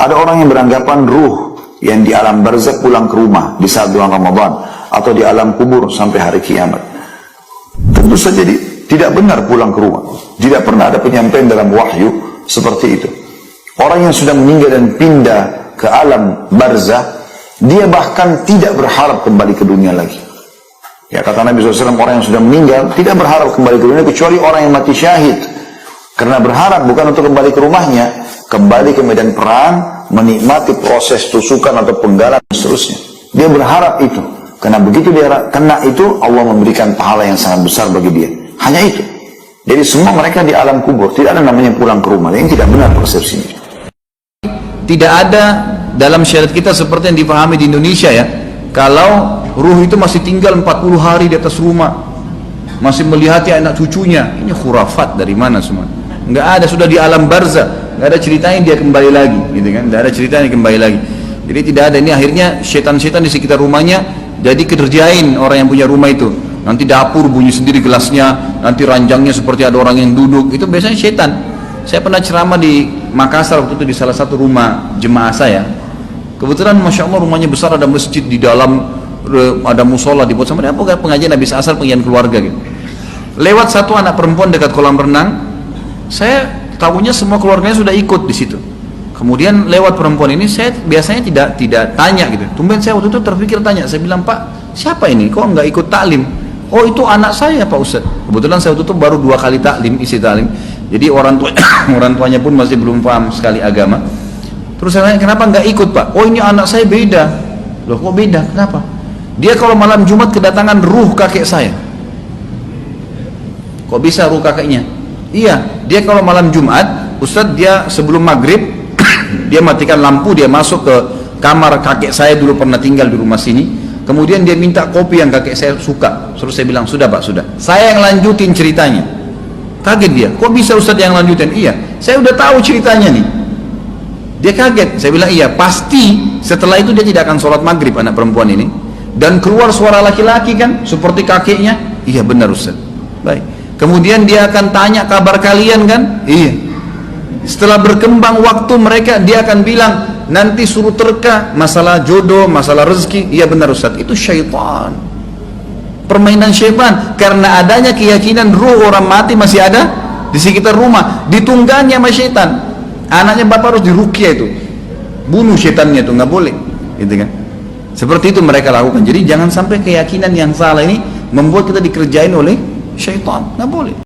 Ada orang yang beranggapan ruh yang di alam barzakh pulang ke rumah di saat bulan Ramadan atau di alam kubur sampai hari kiamat. Tentu saja tidak benar pulang ke rumah. Tidak pernah ada penyampaian dalam wahyu seperti itu. Orang yang sudah meninggal dan pindah ke alam barzakh, dia bahkan tidak berharap kembali ke dunia lagi. Ya, kata Nabi SAW, orang yang sudah meninggal tidak berharap kembali ke dunia kecuali orang yang mati syahid. Karena berharap bukan untuk kembali ke rumahnya, kembali ke medan perang, menikmati proses tusukan atau penggalan dan seterusnya. Dia berharap itu. Karena begitu dia kena itu, Allah memberikan pahala yang sangat besar bagi dia. Hanya itu. Jadi semua mereka di alam kubur, tidak ada namanya pulang ke rumah. Yang tidak benar persepsinya. Tidak ada dalam syariat kita seperti yang dipahami di Indonesia ya. Kalau ruh itu masih tinggal 40 hari di atas rumah, masih melihati anak cucunya, ini khurafat dari mana semua? Nggak ada, sudah di alam barzakh, nggak ada ceritanya dia kembali lagi, gitu kan? Nggak ada ceritanya kembali lagi. Jadi tidak ada. Ini akhirnya setan-setan di sekitar rumahnya jadi kerjain orang yang punya rumah itu. Nanti dapur bunyi sendiri gelasnya, nanti ranjangnya seperti ada orang yang duduk. Itu biasanya setan. Saya pernah ceramah di Makassar waktu itu di salah satu rumah jemaah saya. Kebetulan Masya Allah rumahnya besar, ada masjid di dalam, ada musola dibuat sama dia. Apa pengajian habis asar, pengajian keluarga gitu. Lewat satu anak perempuan dekat kolam renang. Saya tahunya semua keluarganya sudah ikut di situ. Kemudian lewat perempuan ini, saya biasanya tidak tanya gitu. Tumben saya waktu itu terpikir tanya. Saya bilang, Pak, siapa ini? Kok nggak ikut taklim? Oh, itu anak saya Pak Ustaz. Kebetulan saya waktu itu baru 2 kali taklim, isi taklim. Jadi orang tuanya pun masih belum paham sekali agama. Terus saya tanya, kenapa nggak ikut Pak? Oh, ini anak saya beda. Loh, kok beda? Kenapa? Dia kalau malam Jumat kedatangan ruh kakek saya. Kok bisa ruh kakeknya? Iya, dia kalau malam Jumat, Ustadz, dia sebelum maghrib, dia matikan lampu, dia masuk ke kamar kakek saya dulu pernah tinggal di rumah sini. Kemudian dia minta kopi yang kakek saya suka. Terus saya bilang, sudah Pak, sudah. Saya yang lanjutin ceritanya. Kaget dia, kok bisa Ustadz yang lanjutin? Iya, saya udah tahu ceritanya nih. Dia kaget, saya bilang iya, pasti setelah itu dia tidak akan sholat maghrib anak perempuan ini. Dan keluar suara laki-laki kan, seperti kakeknya. Iya benar Ustadz. Baik. Kemudian dia akan tanya kabar kalian kan? Iya. Setelah berkembang waktu mereka, dia akan bilang, nanti suruh terka, masalah jodoh, masalah rezeki. Iya benar Ustaz, itu syaitan. Permainan syaitan. Karena adanya keyakinan ruh orang mati masih ada di sekitar rumah. Ditunggangi sama syaitan. Anaknya bapak harus diruqyah itu. Bunuh syaitannya itu, nggak boleh. Gitu kan? Seperti itu mereka lakukan. Jadi jangan sampai keyakinan yang salah ini membuat kita dikerjain oleh syaitan, nggak boleh.